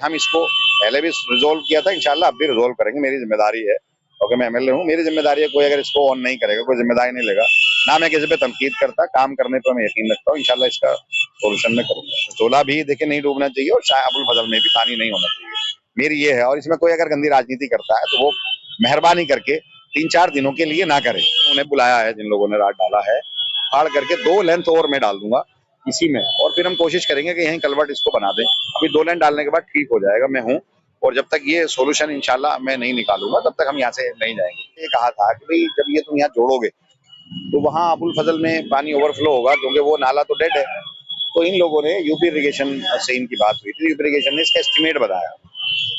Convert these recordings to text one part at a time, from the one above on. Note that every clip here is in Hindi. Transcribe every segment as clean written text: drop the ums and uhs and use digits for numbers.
हम इसको पहले भी रिजोल्व किया था, इंशाल्लाह अब भी रिजोल्व करेंगे। मेरी जिम्मेदारी है, क्योंकि मैं एमएलए हूँ, मेरी जिम्मेदारी है। कोई अगर इसको ऑन नहीं करेगा, कोई जिम्मेदारी नहीं लेगा ना, मैं किसी पे तनकीद करता, काम करने पर मैं यकीन रखता हूँ। इंशाल्लाह इसका सोल्यूशन में करूंगा। जोला भी देखिए नहीं डूबना चाहिए और शाह अबुल फजल में भी पानी नहीं होना चाहिए, मेरी ये है। और इसमें कोई अगर गंदी राजनीति करता है तो वो मेहरबानी करके 3-4 दिनों के लिए ना करे। उन्हें बुलाया है जिन लोगों ने रात डाला है, फाड़ करके 2 लेंथ और मैं डाल दूंगा इसी में, और फिर हम कोशिश करेंगे कि यहीं कलवर्ट इसको बना दें। अभी 2 लेंथ डालने के बाद ठीक हो जाएगा, मैं हूँ। और जब तक ये सोल्यूशन इंशाल्लाह मैं नहीं निकालूंगा तब तक हम यहाँ से नहीं जाएंगे। ये कहा था कि भाई जब ये तुम यहाँ जोड़ोगे तो वहाँ अबुल फजल में पानी ओवरफ्लो होगा, क्योंकि वो नाला तो डेड है। तो इन लोगों ने यूपी इरिगेशन से इनकी बात हुई थी, यूपी इरिगेशन ने इसका एस्टिमेट बताया,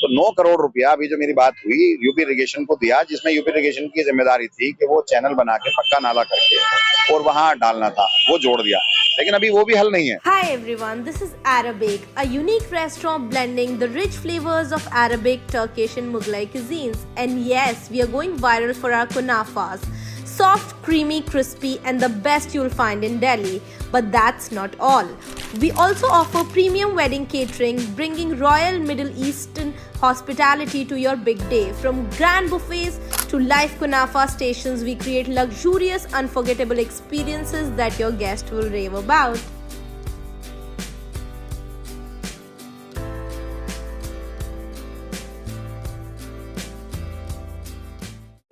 तो 9 करोड़ रुपया अभी जो मेरी बात हुई यूपी इरिगेशन को दिया, जिसमें यूपी इरिगेशन की जिम्मेदारी थी कि वो चैनल बना के पक्का नाला करके और वहां डालना था, वो जोड़ दिया, लेकिन अभी वो भी हल नहीं है। Hi everyone, this is Arabic, a unique restaurant blending the rich flavors of Arabic, Turkish and Mughlai cuisines. And yes, we are going viral for our kunafas. Soft, creamy, crispy and the best you'll find in Delhi. But that's not all. We also offer premium wedding catering, bringing royal Middle Eastern hospitality to your big day. From grand buffets to live kunafa stations, we create luxurious, unforgettable experiences that your guests will rave about.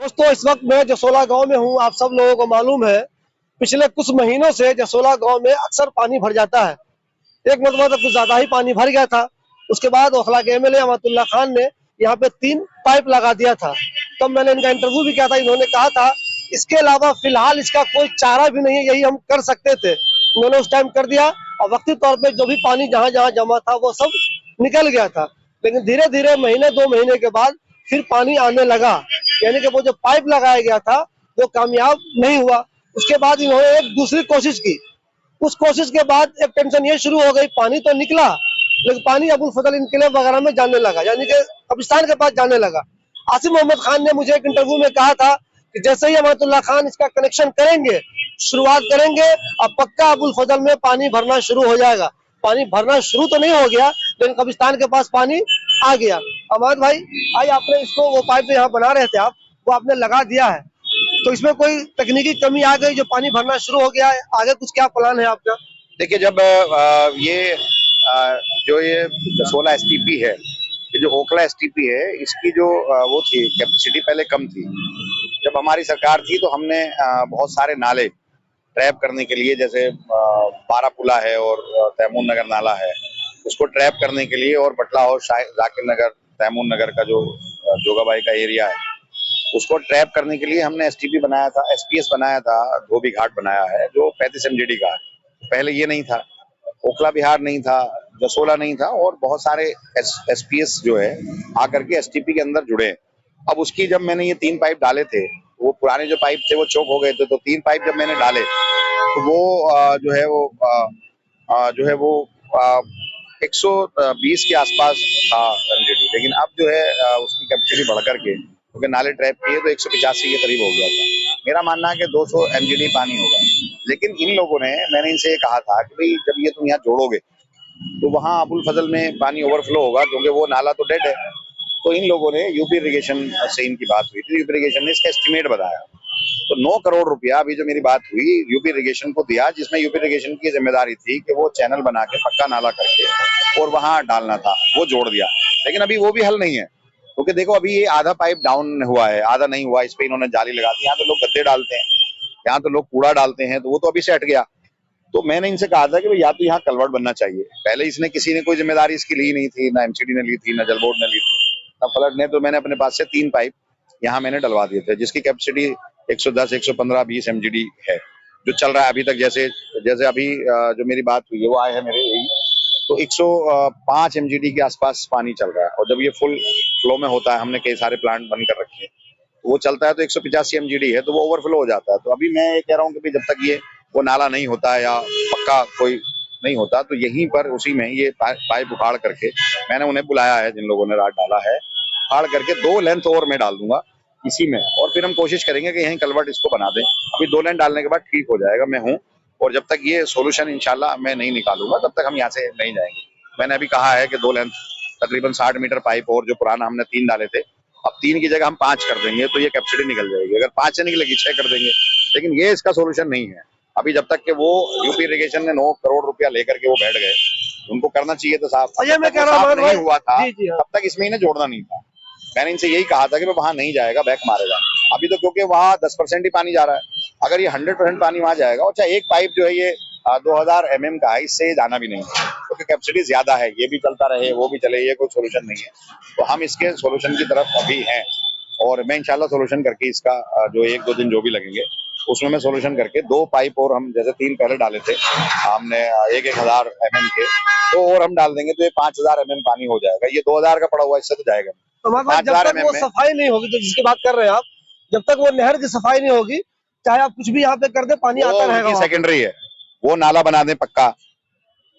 दोस्तों, इस वक्त मैं जसोला गांव में हूं। आप सब लोगों को मालूम है, पिछले कुछ महीनों से जसोला गांव में अक्सर पानी भर जाता है। एक मरतबा तो कुछ ज्यादा ही पानी भर गया था। उसके बाद ओखला के एमएलए अमातुल्लाह खान ने यहाँ पे 3 पाइप लगा दिया था। तब तो मैंने इनका इंटरव्यू भी किया था। इन्होंने कहा था इसके अलावा फिलहाल इसका कोई चारा भी नहीं है, यही हम कर सकते थे। उन्होंने उस टाइम कर दिया और वक्ती तौर पर जो भी पानी जहाँ जहाँ जमा था वो सब निकल गया था। लेकिन धीरे धीरे महीने 2 महीने के बाद फिर पानी आने लगा, यानी कि वो जो पाइप लगाया गया था वो कामयाब नहीं हुआ। उसके बाद इन्होंने एक दूसरी कोशिश की। उस कोशिश के बाद एक टेंशन ये शुरू हो गई, पानी तो निकला लेकिन पानी अबुल फजल इनकलाब वगैरह में जाने लगा, यानी कि कब्रिस्तान के पास जाने लगा। आसिम मोहम्मद खान ने मुझे एक इंटरव्यू में कहा था कि जैसे ही अमातुल्लाह खान इसका कनेक्शन करेंगे, शुरुआत करेंगे, अब पक्का अबुल फजल में पानी भरना शुरू हो जाएगा। पानी भरना शुरू तो नहीं हो गया, लेकिन कब्रिस्तान के पास पानी आ गया। अमाद भाई, आज आपने इसको वो पाइप जो यहाँ बना रहे थे आप, वो आपने लगा दिया है, तो इसमें कोई तकनीकी कमी आ गई जो पानी भरना शुरू हो गया है? आगे कुछ क्या प्लान है आपका? देखिए, जब ये जो ये जसोला एसटीपी है, ये जो ओखला एसटीपी है, इसकी जो वो थी कैपेसिटी पहले कम थी। जब हमारी सरकार थी तो हमने बहुत सारे नाले ट्रैप करने के लिए, जैसे बारापुला है और तैमूर नगर नाला है, उसको ट्रैप करने के लिए, और बटला और जाकिर नगर, तैमूर नगर का जो जोगाबाई का एरिया है, उसको ट्रैप करने के लिए हमने एसटीपी बनाया था, एसपीएस बनाया था, धोबी घाट बनाया है जो 35 एमजीडी का है। पहले ये नहीं था, ओखला बिहार नहीं था, जसोला नहीं था, और बहुत सारे एसपीएस जो है आकर के एसटीपी के अंदर जुड़े। अब उसकी जब मैंने ये 3 पाइप डाले थे, वो पुराने जो पाइप थे वो चौक हो गए थे, तो 3 पाइप जब मैंने डाले तो वो जो है वो 120 के आसपास था एमजीडी। लेकिन अब जो है उसकी कैपेसिटी बढ़ करके, क्योंकि नाले ट्रैप किए, तो 185 के करीब हो गया था। मेरा मानना है कि 200 एमजीडी पानी होगा। लेकिन इन लोगों ने, मैंने इनसे कहा था कि भाई जब ये तुम यहाँ जोड़ोगे तो वहाँ अबुल फजल में पानी ओवरफ्लो होगा, क्योंकि वो नाला तो डेड है। तो इन लोगों ने, यूपी इरिगेशन से इनकी बात हुई थी, यूपी इरिगेशन ने इसका एस्टिमेट बताया, तो 9 करोड़ रुपया अभी जो मेरी बात हुई यूपी इरिगेशन को दिया, जिसमें यूपी इरिगेशन की जिम्मेदारी थी कि वो चैनल बना के पक्का नाला करके और वहां डालना था, वो जोड़ दिया। लेकिन अभी वो भी हल नहीं है, क्योंकि देखो अभी ये आधा पाइप डाउन हुआ है, आधा नहीं हुआ। इस पे इन्होंने जाली लगा दी। यहाँ तो लोग गद्दे डालते हैं, यहाँ तो लोग कूड़ा डालते हैं, तो वो तो अभी से हट गया। तो मैंने इनसे कहा था कि भाई या तो यहाँ कलवर्ट बनना चाहिए। पहले इसने किसी ने कोई जिम्मेदारी इसकी ली नहीं थी, ना एमसीडी ने ली थी, ना जल बोर्ड ने ली थी, ना फ्लड ने। तो मैंने अपने पास से 3 पाइप यहाँ मैंने डलवा दिए थे, जिसकी कैपेसिटी 110, 115, 20 एमजीडी है, जो चल रहा है अभी तक। जैसे अभी जो मेरी बात हुई है वो आए हैं मेरे यही, तो 105 एमजीडी के आसपास पानी चल रहा है। और जब ये फुल फ्लो में होता है, हमने कई सारे प्लांट बंद कर रखे हैं, वो चलता है तो 185 एमजीडी है, तो वो ओवरफ्लो हो जाता है। तो अभी मैं ये कह रहा हूँ कि जब तक ये वो नाला नहीं होता है या पक्का कोई नहीं होता, तो यहीं पर उसी में ये पाइप उखाड़ करके, मैंने उन्हें बुलाया है जिन लोगों ने रात डाला है, उखाड़ करके 2 लेंथ और मैं डाल दूंगा इसी में, और फिर हम कोशिश करेंगे कि यहीं कलवर्ट इसको बना दें। अभी 2 लेंथ डालने के बाद ठीक हो जाएगा, मैं हूँ। और जब तक ये सोल्यूशन इंशाल्लाह मैं नहीं निकालूंगा तब तक हम यहाँ से नहीं जाएंगे। मैंने अभी कहा है कि 2 लेंथ तकरीबन 60 मीटर पाइप और जो पुराना हमने 3 डाले थे, अब 3 की जगह हम 5 कर देंगे तो ये कैपेसिटी निकल जाएगी। अगर 5 से निकलेगी 6 कर देंगे, लेकिन ये इसका सोल्यूशन नहीं है। अभी जब तक कि वो यूपी इरिगेशन ने 9 करोड़ रुपया लेकर के वो बैठ गए, उनको करना चाहिए था साफ। ये मैं कह रहा हूँ नहीं हुआ था, जी, हाँ। तब तक इसमें इन्हें जोड़ना नहीं था। मैंने इनसे यही कहा था कि वहां नहीं जाएगा, बैक मारेगा। अभी तो क्योंकि वहां 10% ही पानी जा रहा है, अगर ये 100% पानी वहां जाएगा, और चाहे एक पाइप जो है ये 2000 mm का है, इससे जाना भी नहीं है, क्योंकि कैपेसिटी ज्यादा है। ये भी चलता रहे, वो भी चले, ये कोई सोल्यूशन नहीं है। तो हम इसके सोल्यूशन की तरफ अभी हैं, और मैं इंशाल्लाह सोल्यूशन करके इसका जो 1-2 दिन जो भी लगेंगे उसमें मैं सोल्यूशन करके 2 पाइप और हम जैसे 3 पहले डाले थे हमने 1000 mm के, तो और हम डाल देंगे तो ये 5000 mm पानी हो जाएगा। ये 2000 का पड़ा हुआ, इससे तो जाएगा नहीं। तो जब तक वो सफाई नहीं होगी, तो जिसकी बात कर रहे हैं आप, जब तक वो नहर की सफाई नहीं होगी, चाहे आप कुछ भी यहाँ पे कर दे, पानी आता रहेगा। सेकेंडरी है, वो नाला बना दे पक्का।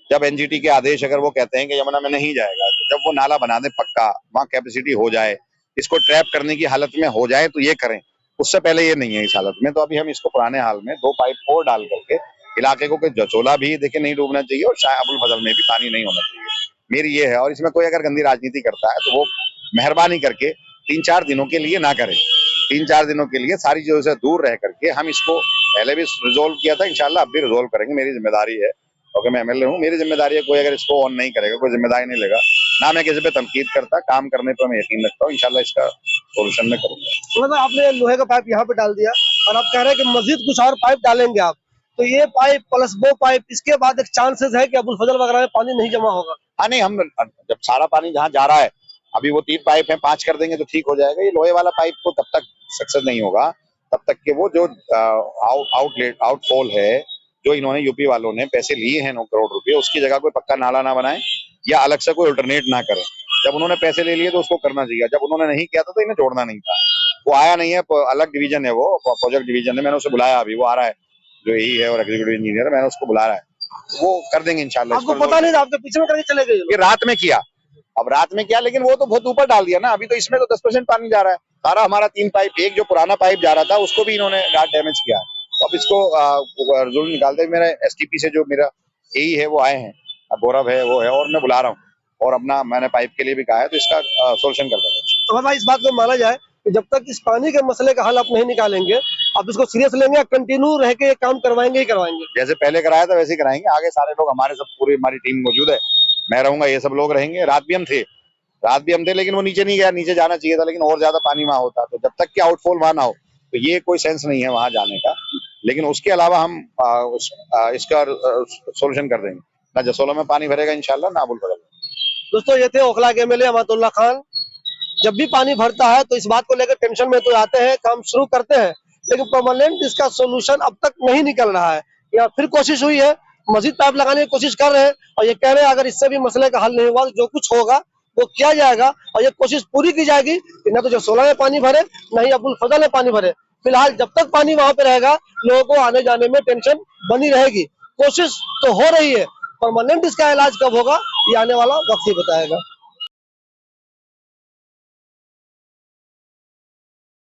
जब एनजीटी के आदेश अगर वो कहते हैं कि यमुना में नहीं जाएगा, तो जब वो नाला बना दे पक्का, वहां कैपेसिटी हो जाए, इसको ट्रैप करने की हालत में हो जाए तो ये करें। उससे पहले ये नहीं है इस हालत में। तो अभी हम इसको पुराने हाल में 2 पाइप और डाल करके इलाके को जसोला भी देखिए नहीं डूबना चाहिए, और शाह अबुल फजल में भी पानी नहीं होना चाहिए। मेरी ये है, और इसमें कोई अगर गंदी राजनीति करता है तो वो मेहरबानी करके 3-4 दिनों के लिए ना करे। 3-4 दिनों के लिए सारी चीजों से दूर रह करके हम इसको पहले भी रिजोल्व किया था, इंशाल्लाह अब भी रिजोल्व करेंगे। मेरी जिम्मेदारी है, क्योंकि मैं एमएलए हूँ, मेरी जिम्मेदारी है। कोई अगर इसको ऑन नहीं करेगा, कोई जिम्मेदारी नहीं लेगा ना, मैं किसी पे तनकीद करता, काम करने पर मैं यकीन रखता हूँ। इंशाल्लाह इसका सोल्यूशन मैं करूंगा। तो मतलब आपने लोहे का पाइप यहाँ पे डाल दिया, और आप कह रहे हैं कि मजीद कुछ और पाइप डालेंगे आप, तो ये पाइप प्लस वो पाइप, इसके बाद एक चांसेस है कि अबुल फजल वगैरह में पानी नहीं जमा होगा? हाँ नहीं, हम जब सारा पानी जहाँ जा रहा है, अभी वो 3 पाइप है, 5 कर देंगे तो ठीक हो जाएगा। ये लोहे वाला पाइप को तब तक सक्सेस नहीं होगा तब तक कि वो जो आउटफॉल है, जो इन्होंने यूपी वालों ने पैसे लिए हैं 9 करोड़ रुपए, उसकी जगह कोई पक्का नाला ना बनाए या अलग से कोई अल्टरनेट ना करें। जब उन्होंने पैसे ले लिए तो उसको करना चाहिए, जब उन्होंने नहीं किया था तो इन्हें जोड़ना नहीं था। वो आया नहीं है, अलग डिवीजन है, वो प्रोजेक्ट डिवीजन है, मैंने उसे बुलाया, अभी वो आ रहा है, जो यही है और एग्जीक्यूटिव इंजीनियर है, मैंने उसको बुला रहा है, वो कर देंगे इंशाल्लाह। आपको पता नहीं था, आपके पीछे में करके चले गए? ये रात में किया, अब रात में किया, लेकिन वो तो बहुत ऊपर डाल दिया ना। अभी तो इसमें तो 10% पानी जा रहा है सारा। हमारा 3 पाइप, एक जो पुराना पाइप जा रहा था उसको भी इन्होंने डैमेज किया। तो अब इसको रिजल्ट निकालते, मेरा एसटीपी से जो मेरा एई है वो आए हैं, गौरव है, वो है, और मैं बुला रहा हूँ, और अपना मैंने पाइप के लिए भी कहा है, तो इसका सोल्यूशन कर देंगे। तो भाई इस बात को माना जाए कि जब तक इस पानी के मसले का हल आप नहीं निकालेंगे, आप इसको सीरियस लेंगे, कंटिन्यू रह के ये काम करवाएंगे ही करवाएंगे? जैसे पहले कराया था वैसे ही कराएंगे। आगे सारे लोग हमारे, सब पूरी हमारी टीम मौजूद है, मैं रहूंगा, ये सब लोग रहेंगे। रात भी हम थे, लेकिन वो नीचे नहीं गया, नीचे जाना चाहिए था, लेकिन और ज्यादा पानी वहां होता। तो जब तक कि आउटफॉल वहां ना हो तो ये कोई सेंस नहीं है वहां जाने का। लेकिन उसके अलावा हम इसका सोल्यूशन कर देंगे। ना जसोला में पानी भरेगा इंशाल्लाह, ना अबुल फजल। दोस्तों, ये थे ओखला के एमएलए अमातुल्लाह खान। जब भी पानी भरता है तो इस बात को लेकर टेंशन में तो आते हैं, काम शुरू करते हैं, लेकिन परमानेंट इसका सोल्यूशन अब तक नहीं निकल रहा है। या फिर कोशिश हुई है, मजीद पाइप लगाने की कोशिश कर रहे हैं, और ये कह रहे हैं अगर इससे भी मसले का हल नहीं हुआ तो जो कुछ होगा वो किया जाएगा, और ये कोशिश पूरी की जाएगी कि न तो जसोला में पानी भरे, न ही अबुल फजल में पानी भरे। फिलहाल जब तक पानी वहां पे रहेगा, लोगों को आने जाने में टेंशन बनी रहेगी। कोशिश तो हो रही है, परमानेंट इसका इलाज कब होगा ये आने वाला वक्त ही बताएगा।